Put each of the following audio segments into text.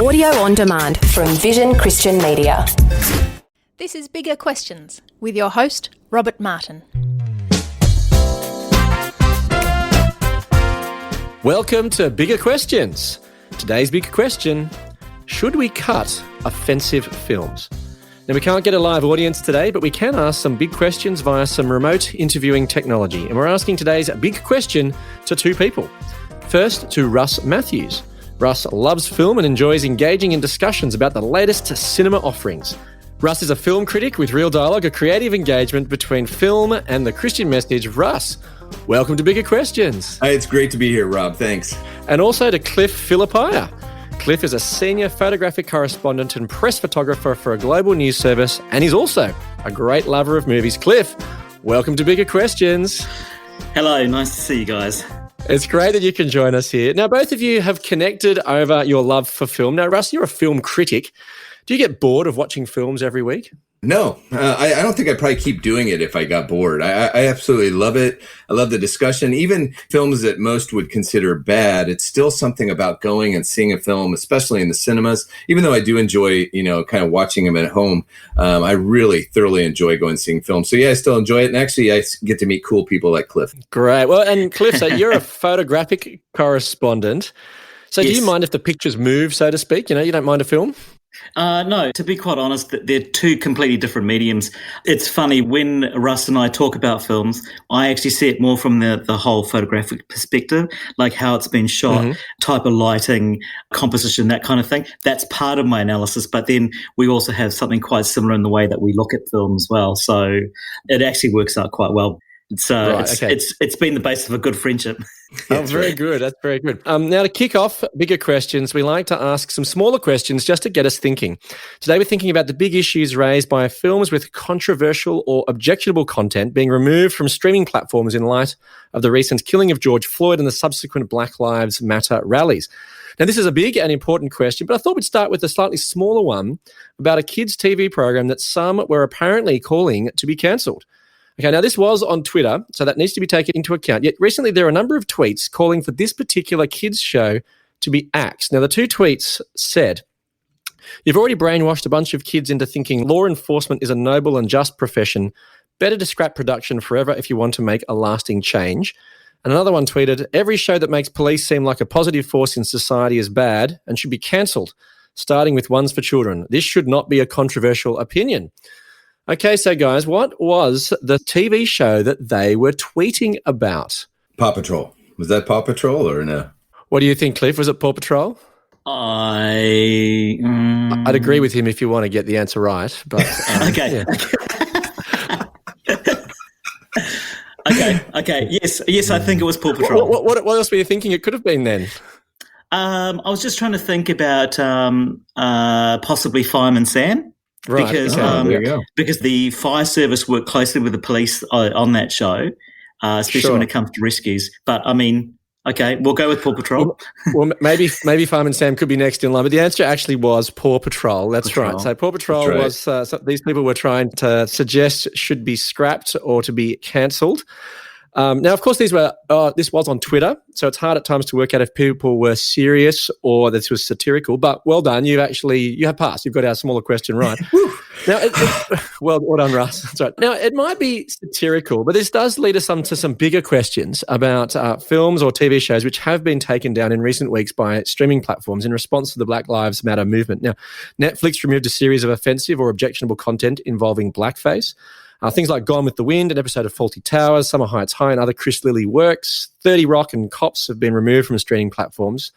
Audio on demand from Vision Christian Media. This is Bigger Questions with your host, Robert Martin. Welcome to Bigger Questions. Today's big question, should we cut offensive films? Now, we can't get a live audience today, but we can ask some big questions via some remote interviewing technology. And we're asking today's big question to two people. First, to Russ Matthews. Russ loves film and enjoys engaging in discussions about the latest cinema offerings. Russ is a film critic with real dialogue, a creative engagement between film and the Christian message. Russ, welcome to Bigger Questions. Hey, it's great to be here, Rob. Thanks. And also to Cliff Philippia. Cliff is a senior photographic correspondent and press photographer for a global news service, and he's also a great lover of movies. Cliff, welcome to Bigger Questions. Hello, nice to see you guys. It's great that you can join us here. Now, both of you have connected over your love for film. Now, Russ, you're a film critic. Do you get bored of watching films every week? No, I don't think I'd probably keep doing it if I got bored. I absolutely love it. I love the discussion. Even films that most would consider bad, it's still something about going and seeing a film, especially in the cinemas. Even though I do enjoy, kind of watching them at home, I really thoroughly enjoy going and seeing films. So yeah, I still enjoy it. And actually, I get to meet cool people like Cliff. Great. Well, and Cliff, so you're a photographic correspondent. So Yes. Do you mind if the pictures move, so to speak? You don't mind a film? No, to be quite honest, they're two completely different mediums. It's funny, when Russ and I talk about films, I actually see it more from the whole photographic perspective, like how it's been shot, type of lighting, composition, that kind of thing. That's part of my analysis. But then we also have something quite similar in the way that we look at film as well. So it actually works out quite well. It's been the basis of a good friendship. Oh, very good. That's very good. Now, to kick off Bigger Questions, we like to ask some smaller questions just to get us thinking. Today, we're thinking about the big issues raised by films with controversial or objectionable content being removed from streaming platforms in light of the recent killing of George Floyd and the subsequent Black Lives Matter rallies. Now, this is a big and important question, but I thought we'd start with a slightly smaller one about a kids' TV program that some were apparently calling to be cancelled. Okay, now this was on Twitter, so that needs to be taken into account. Yet recently there are a number of tweets calling for this particular kids' show to be axed. Now the two tweets said, "You've already brainwashed a bunch of kids into thinking law enforcement is a noble and just profession. Better to scrap production forever if you want to make a lasting change." And another one tweeted, "Every show that makes police seem like a positive force in society is bad and should be cancelled, starting with ones for children. This should not be a controversial opinion." Okay, so guys, what was the TV show that they were tweeting about? Paw Patrol. Was that Paw Patrol or no? What do you think, Cliff? Was it Paw Patrol? I'd agree with him if you want to get the answer right. But Okay. Okay. Yes, I think it was Paw Patrol. What else were you thinking it could have been then? I was just trying to think about possibly Fireman Sam. Right. Because the fire service worked closely with the police on that show, especially when it comes to rescues. But I mean, okay, we'll go with Paw Patrol. Well, maybe Fireman Sam could be next in line, but the answer actually was Paw Patrol. That's right. So Paw Patrol was so these people were trying to suggest should be scrapped or to be cancelled. Now, of course, this was on Twitter, so it's hard at times to work out if people were serious or this was satirical. But well done, you have passed. You've got our smaller question right. Now, well done, Russ. That's right. Now, it might be satirical, but this does lead us to some bigger questions about films or TV shows which have been taken down in recent weeks by streaming platforms in response to the Black Lives Matter movement. Now, Netflix removed a series of offensive or objectionable content involving blackface. Things like Gone with the Wind, an episode of Fawlty Towers, Summer Heights High, and other Chris Lilly works. 30 Rock and Cops have been removed from streaming platforms.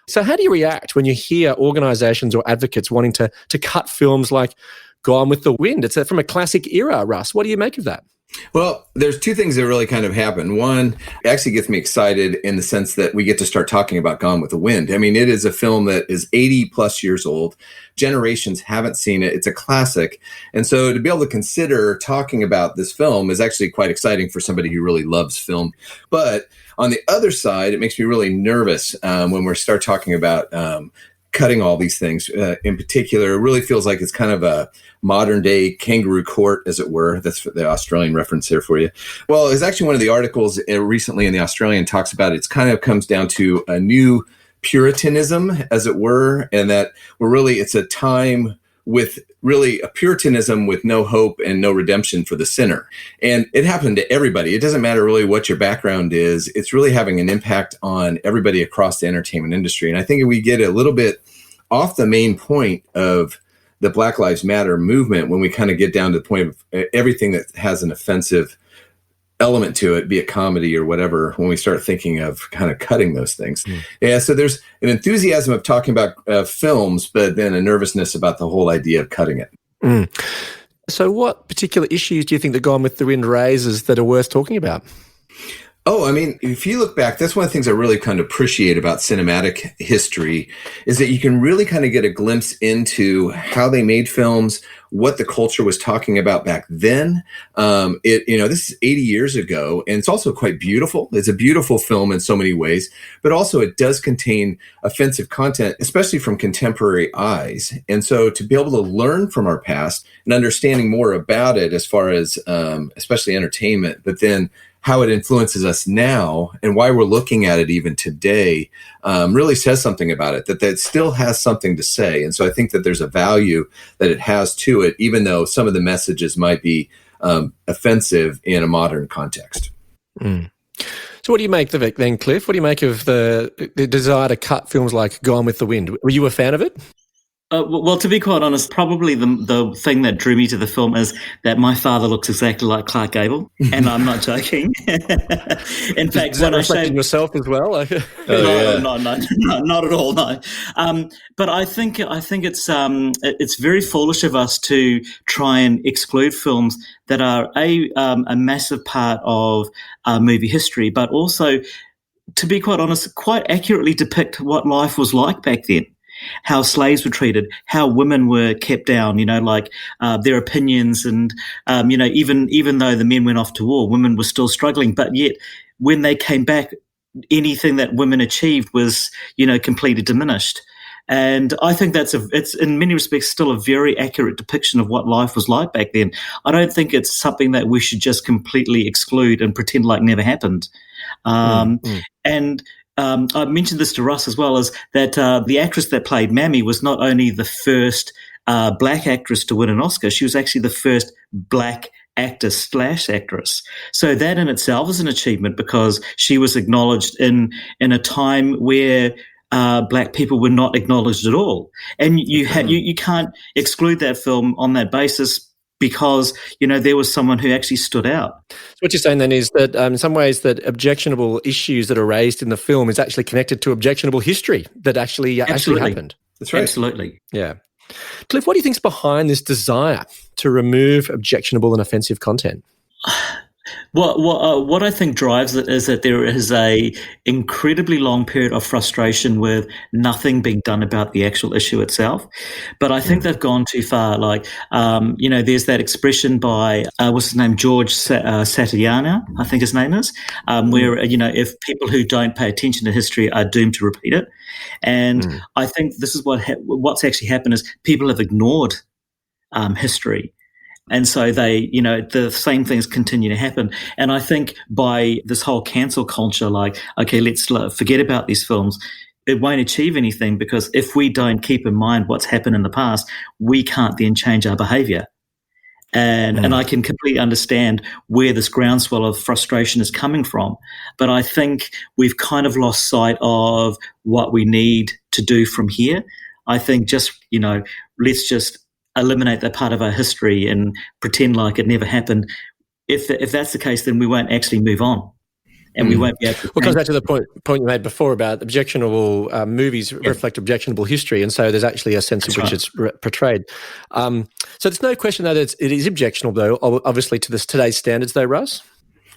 So how do you react when you hear organisations or advocates wanting to cut films like Gone with the Wind? It's from a classic era, Russ. What do you make of that? Well, there's two things that really kind of happen. One, it actually gets me excited in the sense that we get to start talking about Gone with the Wind. I mean, it is a film that is 80 plus years old. Generations haven't seen it. It's a classic. And so to be able to consider talking about this film is actually quite exciting for somebody who really loves film. But on the other side, it makes me really nervous when we start talking about cutting all these things. In particular, it really feels like it's kind of a modern day kangaroo court, as it were. That's the Australian reference there for you. Well, it's actually one of the articles recently in the Australian talks about it's kind of comes down to a new Puritanism, as it were, and that it's a time with really a Puritanism with no hope and no redemption for the sinner. And it happened to everybody. It doesn't matter really what your background is. It's really having an impact on everybody across the entertainment industry. And I think we get a little bit off the main point of the Black Lives Matter movement when we kind of get down to the point of everything that has an offensive element to it, be it comedy or whatever, when we start thinking of kind of cutting those things. Yeah, so there's an enthusiasm of talking about films, but then a nervousness about the whole idea of cutting it. So what particular issues do you think that Gone with the Wind raises that are worth talking about? Oh, I mean, if you look back, that's one of the things I really kind of appreciate about cinematic history is that you can really kind of get a glimpse into how they made films, what the culture was talking about back then. This is 80 years ago, and it's also quite beautiful. It's a beautiful film in so many ways, but also it does contain offensive content, especially from contemporary eyes. And so to be able to learn from our past and understanding more about it as far as especially entertainment, but then how it influences us now and why we're looking at it even today really says something about it, that still has something to say. And so I think that there's a value that it has to it, even though some of the messages might be offensive in a modern context. So what do you make of it then, Cliff? What do you make of the desire to cut films like Gone with the Wind? Were you a fan of it? Well, to be quite honest, probably the thing that drew me to the film is that my father looks exactly like Clark Gable, and I'm not joking. In fact, when I showed yourself as well, no, not at all, no. But I think it's very foolish of us to try and exclude films that are a massive part of movie history, but also, to be quite honest, quite accurately depict what life was like back then. How slaves were treated, how women were kept down, their opinions, and even though the men went off to war, women were still struggling. But yet, when they came back, anything that women achieved was, completely diminished. And I think it's in many respects still a very accurate depiction of what life was like back then. I don't think it's something that we should just completely exclude and pretend like never happened. And I mentioned this to Russ as well, is that the actress that played Mammy was not only the first black actress to win an Oscar, she was actually the first black actor/actress. So that in itself is an achievement because she was acknowledged in a time where black people were not acknowledged at all. And you can't exclude that film on that basis because, there was someone who actually stood out. So what you're saying then is that in some ways that objectionable issues that are raised in the film is actually connected to objectionable history that actually happened. That's right. Absolutely. Yeah. Cliff, what do you think is behind this desire to remove objectionable and offensive content? What I think drives it is that there is a incredibly long period of frustration with nothing being done about the actual issue itself. But I think they've gone too far. There's that expression by, what's his name, George Santayana, I think his name is, where, if people who don't pay attention to history are doomed to repeat it. And I think this is what's actually happened is people have ignored history. And so the same things continue to happen. And I think by this whole cancel culture, let's forget about these films, it won't achieve anything because if we don't keep in mind what's happened in the past, we can't then change our behavior. And I can completely understand where this groundswell of frustration is coming from. But I think we've kind of lost sight of what we need to do from here. I think let's just eliminate that part of our history and pretend like it never happened. If that's the case, then we won't actually move on, and we won't be able to. Well, it comes back to the point you made before about objectionable movies reflect objectionable history, and so there's actually a sense in which it's portrayed. So there's no question that it is objectionable, though, obviously to today's standards, though, Russ.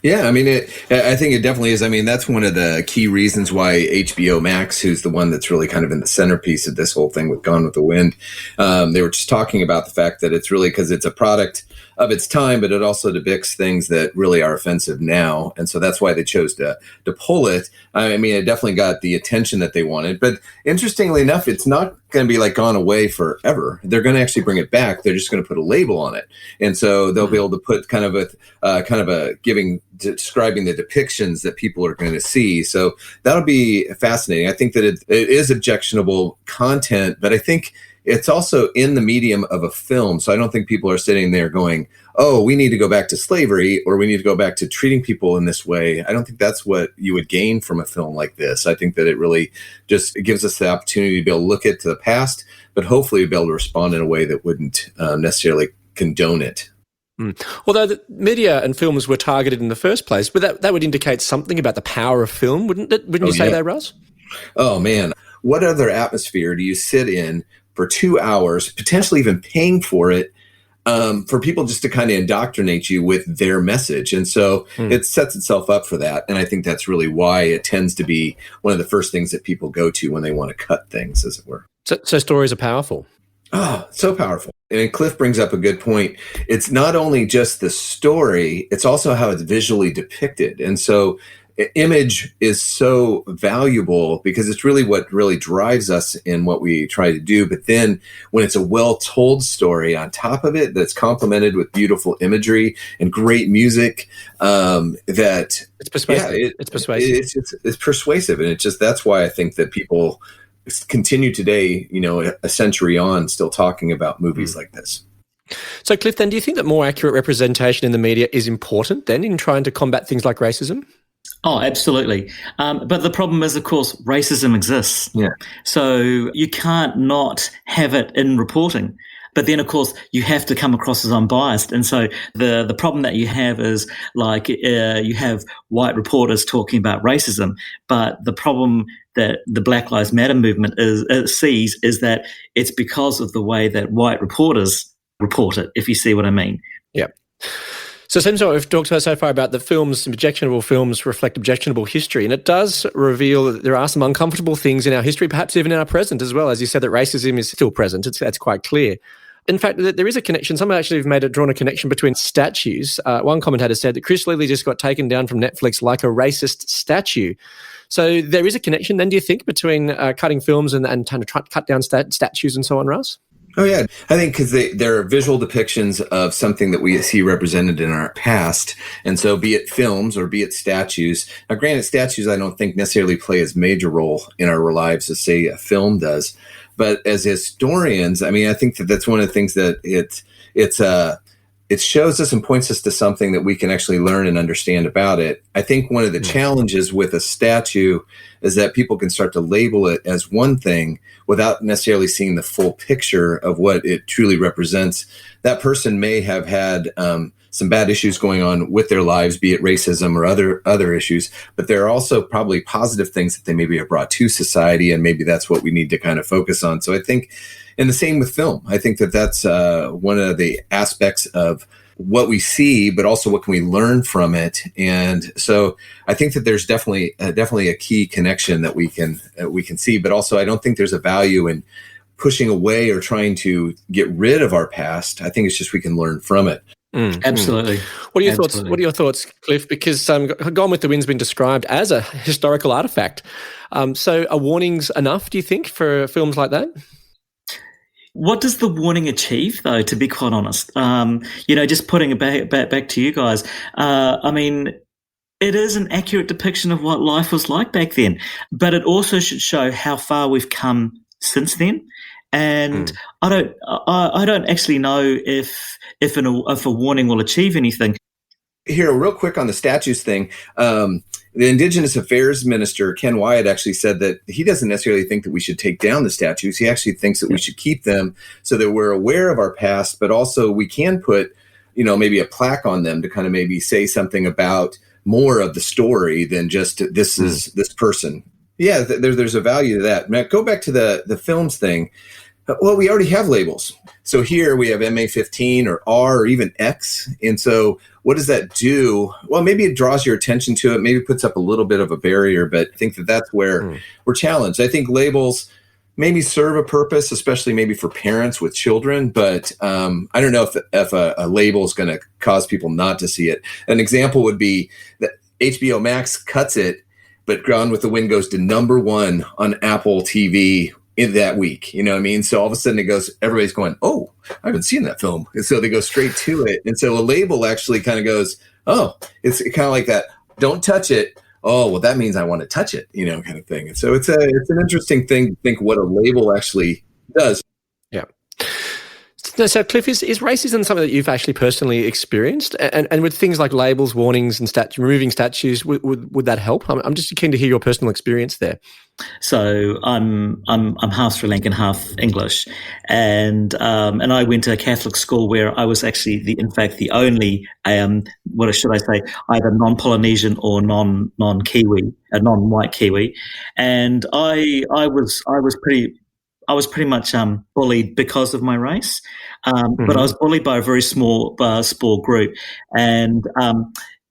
Yeah, I mean, I think it definitely is. I mean, that's one of the key reasons why HBO Max, who's the one that's really kind of in the centerpiece of this whole thing with Gone with the Wind, they were just talking about the fact that it's really because it's a product of its time, but it also depicts things that really are offensive now. And so that's why they chose to pull it. I mean, it definitely got the attention that they wanted. But interestingly enough, it's not going to be like gone away forever. They're going to actually bring it back. They're just going to put a label on it. And so they'll be able to put kind of a describing the depictions that people are going to see. So that'll be fascinating. I think that it is objectionable content, but I think it's also in the medium of a film. So I don't think people are sitting there going, oh, we need to go back to slavery, or we need to go back to treating people in this way. I don't think that's what you would gain from a film like this. I think that it really just gives us the opportunity to be able to look at the past, but hopefully be able to respond in a way that wouldn't necessarily condone it. Although the media and films were targeted in the first place, but that would indicate something about the power of film, wouldn't it? Wouldn't you say that, Russ? Oh, man. What other atmosphere do you sit in for 2 hours, potentially even paying for it, for people just to kind of indoctrinate you with their message? And so it sets itself up for that. And I think that's really why it tends to be one of the first things that people go to when they want to cut things, as it were. So stories are powerful. Oh, so powerful. And Cliff brings up a good point. It's not only just the story, it's also how it's visually depicted. And so image is so valuable because it's really what really drives us in what we try to do. But then when it's a well-told story on top of it that's complemented with beautiful imagery and great music, that it's persuasive. It's persuasive. It's persuasive. And that's why I think that people continue today, a century on, still talking about movies like this. So, Cliff, then, do you think that more accurate representation in the media is important then in trying to combat things like racism? Oh, absolutely. But the problem is, of course, racism exists. Yeah. So you can't not have it in reporting. But then, of course, you have to come across as unbiased. And so the problem that you have is like you have white reporters talking about racism. But the problem that the Black Lives Matter movement sees is that it's because of the way that white reporters report it, if you see what I mean. Yeah. So it seems like we've talked so far about the films, objectionable films reflect objectionable history, and it does reveal that there are some uncomfortable things in our history, perhaps even in our present as well. As you said, that racism is still present. That's quite clear. In fact, there is a connection. Some actually have drawn a connection between statues. One commentator said that Chris Lilly just got taken down from Netflix like a racist statue. So there is a connection then, do you think, between cutting films and trying to cut down statues and so on, Russ? Oh, yeah. I think because they're visual depictions of something that we see represented in our past. And so be it films or be it statues. Now, granted, statues I don't think necessarily play as major role in our lives as, say, a film does. But as historians, I mean, I think that's one of the things that it shows us and points us to something that we can actually learn and understand about it. I think one of the challenges with a statue is that people can start to label it as one thing without necessarily seeing the full picture of what it truly represents. That person may have had some bad issues going on with their lives, be it racism or other issues, but there are also probably positive things that they maybe have brought to society, and maybe that's what we need to kind of focus on. So I think, and the same with film, I think that's one of the aspects of what we see, but also what can we learn from it. And so I think that there's definitely a key connection that we can see, but also I don't think there's a value in pushing away or trying to get rid of our past. I think it's just we can learn from it. Absolutely. What are your thoughts? What are your thoughts, Cliff? Because Gone with the Wind's been described as a historical artifact. So are warnings enough, do you think, for films like that? What does the warning achieve, though, to be quite honest? Just putting it back to you guys, I mean, it is an accurate depiction of what life was like back then, but it also should show how far we've come since then. And I don't actually know if a warning will achieve anything. Here, real quick on the statues thing. The Indigenous Affairs Minister, Ken Wyatt, actually said that he doesn't necessarily think that we should take down the statues. He actually thinks that we should keep them so that we're aware of our past, but also we can put, maybe a plaque on them to kind of maybe say something about more of the story than just this is this person. Yeah, there's a value to that. Now, go back to the films thing. Well, we already have labels. So here we have MA15 or R or even X. And so what does that do? Well, maybe it draws your attention to it, maybe puts up a little bit of a barrier, but I think that's where we're challenged. I think labels, maybe serve a purpose, especially maybe for parents with children. But I don't know if a label is going to cause people not to see it. An example would be that HBO Max cuts it, but Gone with the Wind goes to #1 on Apple TV in that week. You know what I mean? So all of a sudden it goes, everybody's going, oh, I haven't seen that film. And so they go straight to it. And so a label actually kind of goes, oh, it's kind of like that. Don't touch it. Oh, well, that means I want to touch it, kind of thing. And so it's an interesting thing to think what a label actually does. Yeah. So, Cliff, is racism something that you've actually personally experienced? And with things like labels, warnings, and removing statues, would that help? I'm just keen to hear your personal experience there. So I'm half Sri Lankan, half English, and I went to a Catholic school where I was actually the only what should I say, either non-Polynesian or non-Kiwi, a non-white Kiwi, and I was pretty much bullied because of my race, but I was bullied by a very small group. And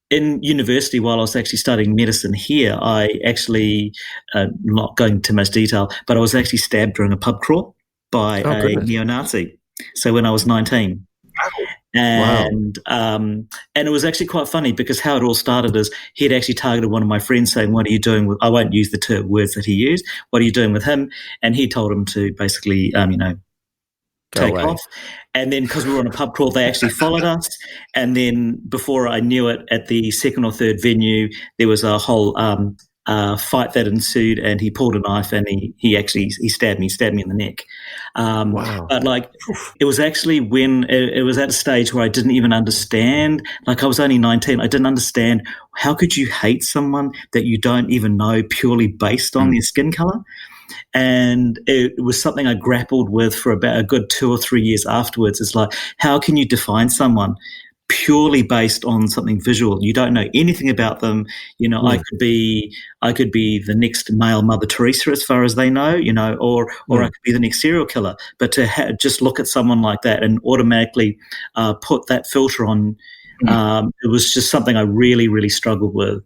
in university, while I was actually studying medicine here, I actually, not going into much detail, but I was actually stabbed during a pub crawl by a neo-Nazi. So when I was 19. And it was actually quite funny because how it all started is he had actually targeted one of my friends saying, what are you doing with, I won't use the two words that he used, what are you doing with him? And he told him to basically, take off. And then because we were on a pub crawl, they actually followed us. And then before I knew it, at the second or third venue, there was a whole fight that ensued, and he pulled a knife and he stabbed me in the neck. Wow. But it was actually when it was at a stage where I didn't even understand. I was only 19. I didn't understand how could you hate someone that you don't even know purely based on their skin color. And it was something I grappled with for about a good 2 or 3 years afterwards. It's like, how can you define someone purely based on something visual? You don't know anything about them. I could be the next male Mother Teresa as far as they know, or I could be the next serial killer. But to just look at someone like that and automatically put that filter on, it was just something I really, really struggled with.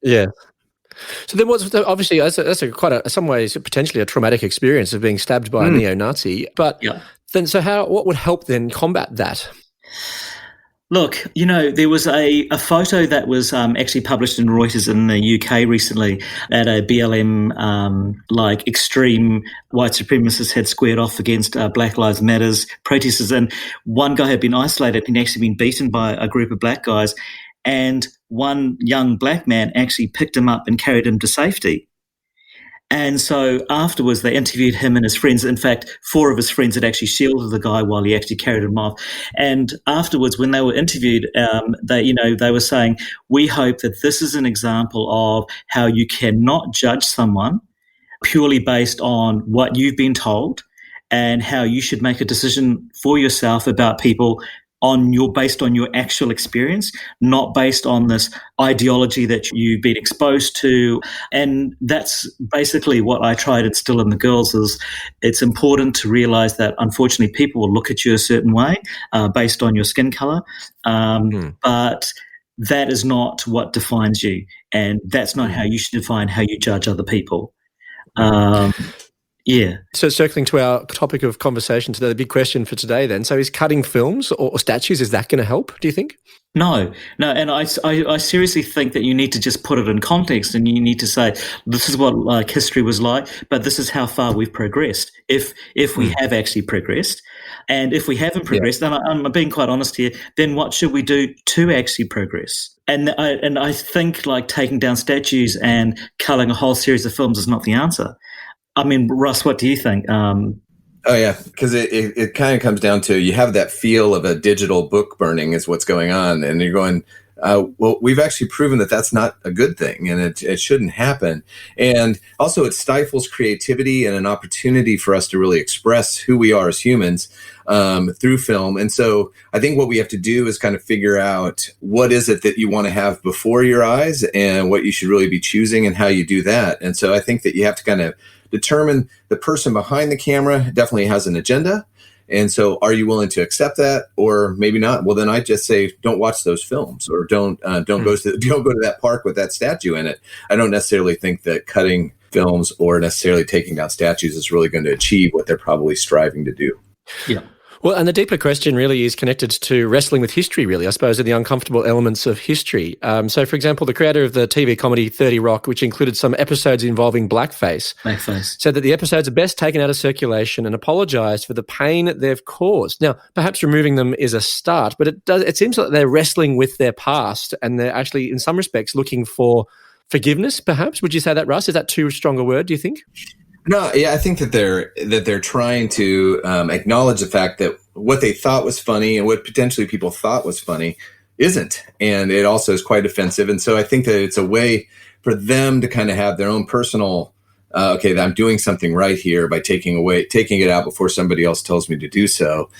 Yeah. So then, obviously that's some ways potentially a traumatic experience of being stabbed by a neo-Nazi. But then, so what would help then combat that? Look, there was a photo that was actually published in Reuters in the UK recently at a BLM, extreme white supremacists had squared off against Black Lives Matters protesters. And one guy had been isolated and actually been beaten by a group of black guys. And one young black man actually picked him up and carried him to safety. And so afterwards, they interviewed him and his friends. In fact, 4 of his friends had actually shielded the guy while he actually carried him off. And afterwards, when they were interviewed, they were saying, we hope that this is an example of how you cannot judge someone purely based on what you've been told, and how you should make a decision for yourself about people based on your actual experience, not based on this ideology that you've been exposed to. And that's basically what I try to instill in the girls is it's important to realize that unfortunately people will look at you a certain way based on your skin color. But that is not what defines you. And that's not how you should define how you judge other people. Yeah. So circling to our topic of conversation today, the big question for today then, so is cutting films or statues, is that going to help, do you think? No. And I seriously think that you need to just put it in context, and you need to say, this is what history was like, but this is how far we've progressed, if we have actually progressed. And if we haven't progressed, then I'm being quite honest here, then what should we do to actually progress? And I think taking down statues and culling a whole series of films is not the answer. I mean, Russ, what do you think? Oh, yeah, because it kind of comes down to you have that feel of a digital book burning is what's going on. And you're going, well, we've actually proven that that's not a good thing, and it shouldn't happen. And also it stifles creativity and an opportunity for us to really express who we are as humans through film. And so I think what we have to do is kind of figure out what is it that you want to have before your eyes and what you should really be choosing and how you do that. And so I think that you have to kind of determine the person behind the camera definitely has an agenda. And so are you willing to accept that, or maybe not? Well, then I just say, don't watch those films, or don't go to that park with that statue in it. I don't necessarily think that cutting films or necessarily taking down statues is really going to achieve what they're probably striving to do. Yeah. Well, and the deeper question really is connected to wrestling with history, really, I suppose, are the uncomfortable elements of history. So, for example, the creator of the TV comedy 30 Rock, which included some episodes involving blackface, said that the episodes are best taken out of circulation and apologised for the pain they've caused. Now, perhaps removing them is a start, but it seems like they're wrestling with their past and they're actually, in some respects, looking for forgiveness, perhaps. Would you say that, Russ? Is that too strong a word, do you think? No, yeah, I think that they're trying to acknowledge the fact that what they thought was funny and what potentially people thought was funny isn't, and it also is quite offensive. And so I think that it's a way for them to kind of have their own personal, okay, I'm doing something right here by taking it out before somebody else tells me to do so,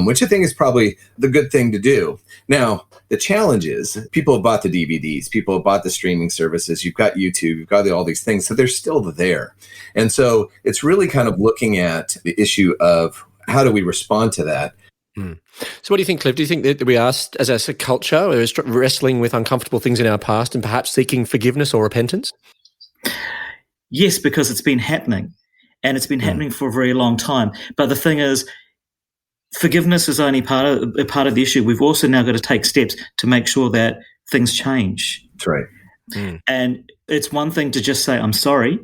which I think is probably the good thing to do. Now, the challenge is people have bought the DVDs, people have bought the streaming services, you've got YouTube, you've got all these things, so they're still there. And so it's really kind of looking at the issue of how do we respond to that? So what do you think, Cliff? Do you think that we are, as a culture, we're wrestling with uncomfortable things in our past and perhaps seeking forgiveness or repentance? Yes, because it's been happening, and it's been happening for a very long time. But the thing is, forgiveness is only part of the issue. We've also now got to take steps to make sure that things change. That's right. And it's one thing to just say, I'm sorry,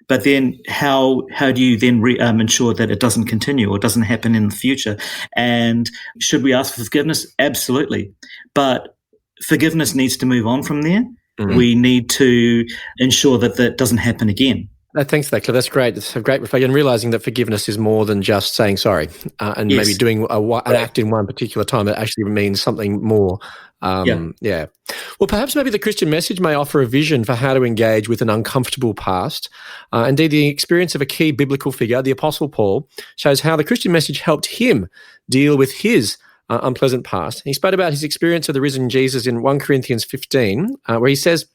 but then how do you then ensure that it doesn't continue or doesn't happen in the future? And should we ask for forgiveness? Absolutely. But forgiveness needs to move on from there. We need to ensure that that doesn't happen again. Thanks for that, Cliff. That's great. It's a great reflection, realising that forgiveness is more than just saying sorry and maybe doing an act in one particular time that actually means something more. Yeah. Well, perhaps maybe the Christian message may offer a vision for how to engage with an uncomfortable past. Indeed, the experience of a key biblical figure, the Apostle Paul, shows how the Christian message helped him deal with his unpleasant past. He spoke about his experience of the risen Jesus in 1 Corinthians 15, where he says,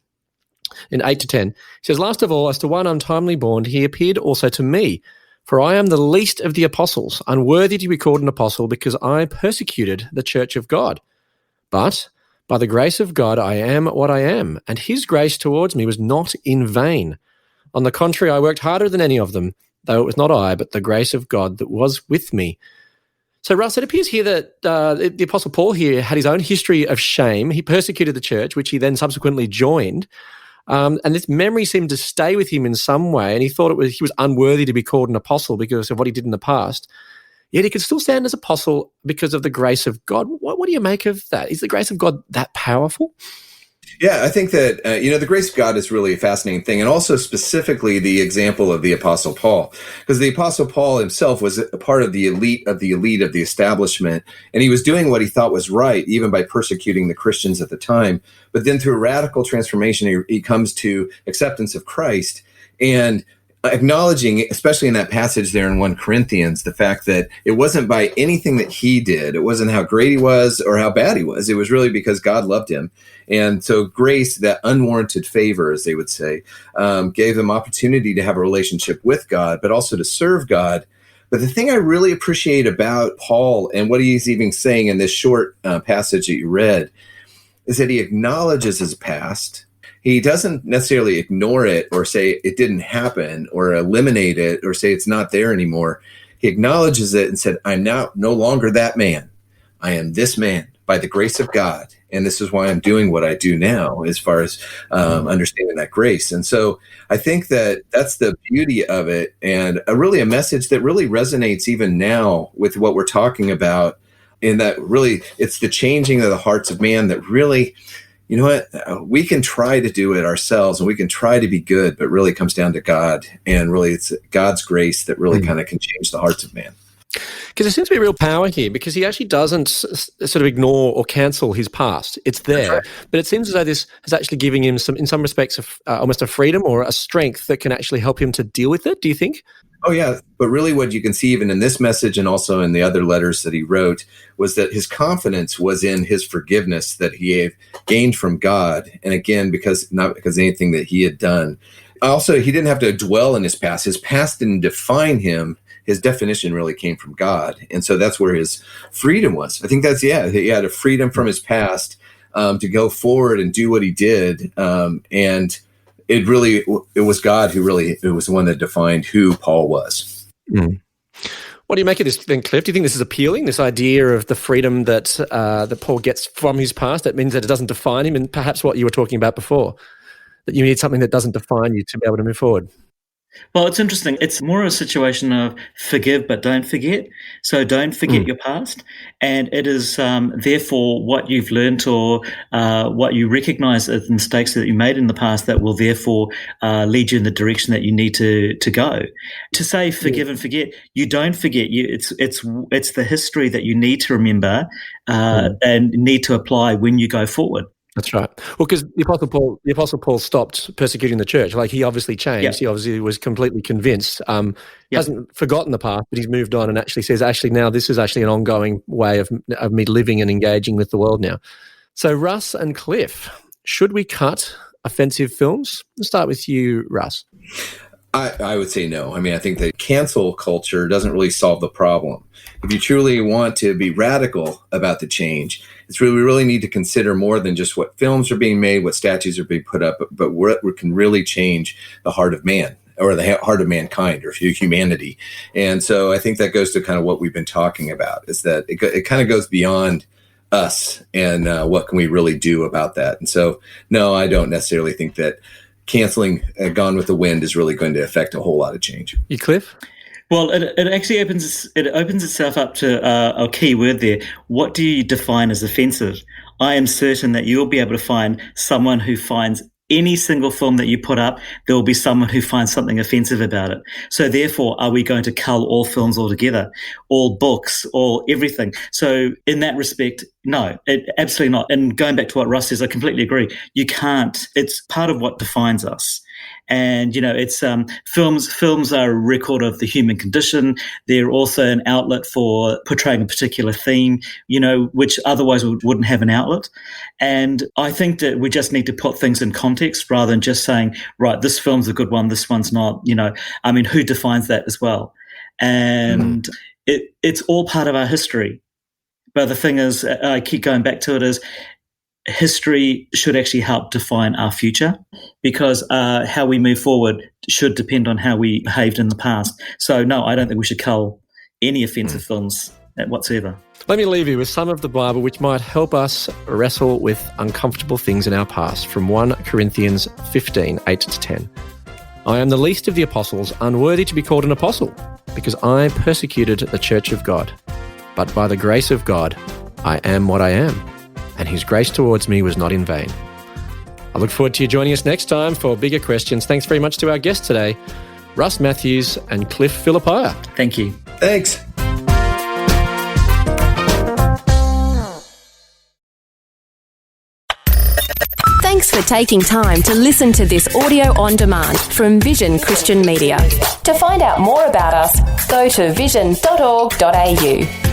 in 8 to 10, he says, "Last of all, as to one untimely born, he appeared also to me. For I am the least of the apostles, unworthy to be called an apostle, because I persecuted the church of God. But by the grace of God, I am what I am, and his grace towards me was not in vain. On the contrary, I worked harder than any of them, though it was not I, but the grace of God that was with me." So, Russ, it appears here that the Apostle Paul here had his own history of shame. He persecuted the church, which he then subsequently joined. And this memory seemed to stay with him in some way, and he thought he was unworthy to be called an apostle because of what he did in the past. Yet he could still stand as apostle because of the grace of God. What do you make of that? Is the grace of God that powerful? Yeah, I think that, the grace of God is really a fascinating thing. And also specifically the example of the Apostle Paul, because the Apostle Paul himself was a part of the elite of the establishment. And he was doing what he thought was right, even by persecuting the Christians at the time. But then through radical transformation, he comes to acceptance of Christ and acknowledging, especially in that passage there in 1 Corinthians, the fact that it wasn't by anything that he did. It wasn't how great he was or how bad he was. It was really because God loved him. And so grace, that unwarranted favor, as they would say, gave them opportunity to have a relationship with God, but also to serve God. But the thing I really appreciate about Paul and what he's even saying in this short passage that you read is that he acknowledges his past. He doesn't necessarily ignore it or say it didn't happen or eliminate it or say it's not there anymore. He acknowledges it and said, I'm now no longer that man. I am this man by the grace of God. And this is why I'm doing what I do now as far as understanding that grace. And so I think that that's the beauty of it, and really a message that really resonates even now with what we're talking about, in that really it's the changing of the hearts of man that really, you know what, we can try to do it ourselves and we can try to be good, but really comes down to God. And really it's God's grace that really kind of can change the hearts of man. Because there seems to be real power here, because he actually doesn't sort of ignore or cancel his past. It's there, but it seems as though this is actually giving him in some respects, almost a freedom or a strength that can actually help him to deal with it. Do you think? Oh, yeah. But really what you can see even in this message and also in the other letters that he wrote was that his confidence was in his forgiveness that he had gained from God. And again, not because of anything that he had done. Also, he didn't have to dwell in his past. His past didn't define him. His definition really came from God. And so that's where his freedom was. I think he had a freedom from his past to go forward and do what he did. And it was God who really, it was the one that defined who Paul was. Mm. What do you make of this then, Cliff? Do you think this is appealing, this idea of the freedom that Paul gets from his past? That means that it doesn't define him, and perhaps what you were talking about before, that you need something that doesn't define you to be able to move forward. Well, it's interesting. It's more a situation of forgive but don't forget. So don't forget your past. And it is therefore what you've learned or what you recognize as mistakes that you made in the past that will therefore lead you in the direction that you need to go. To say forgive and forget, you don't forget. It's the history that you need to remember and need to apply when you go forward. That's right. Well, because the Apostle Paul stopped persecuting the church. Like, he obviously changed. Yep. He obviously was completely convinced. Hasn't forgotten the past, but he's moved on and actually says, now this is actually an ongoing way of me living and engaging with the world now. So, Russ and Cliff, should we cut offensive films? Let's start with you, Russ. I would say no. I mean, I think the cancel culture doesn't really solve the problem. If you truly want to be radical about the change, we really need to consider more than just what films are being made, what statues are being put up, but what can really change the heart of man, or the heart of mankind, or humanity. And so I think that goes to kind of what we've been talking about, is that it kind of goes beyond us and what can we really do about that. And so, no, I don't necessarily think that canceling Gone with the Wind is really going to affect a whole lot of change. You, Cliff? Well, it actually opens itself up to a key word there. What do you define as offensive? I am certain that you'll be able to find someone who finds any single film that you put up, there will be someone who finds something offensive about it. So therefore, are we going to cull all films altogether, all books, all everything? So in that respect, no, absolutely not. And going back to what Russ says, I completely agree. You can't. It's part of what defines us. And, it's films are a record of the human condition. They're also an outlet for portraying a particular theme, which otherwise wouldn't have an outlet. And I think that we just need to put things in context rather than just saying, right, this film's a good one, this one's not, who defines that as well? And it's all part of our history. But the thing is, I keep going back to it, is history should actually help define our future, because how we move forward should depend on how we behaved in the past. So, no, I don't think we should cull any offensive films whatsoever. Let me leave you with some of the Bible which might help us wrestle with uncomfortable things in our past, from 1 Corinthians 15, 8-10. I am the least of the apostles, unworthy to be called an apostle, because I persecuted the church of God. But by the grace of God, I am what I am, and his grace towards me was not in vain. I look forward to you joining us next time for Bigger Questions. Thanks very much to our guests today, Russ Matthews and Cliff Philippia. Thank you. Thanks. Thanks for taking time to listen to this audio on demand from Vision Christian Media. To find out more about us, go to vision.org.au.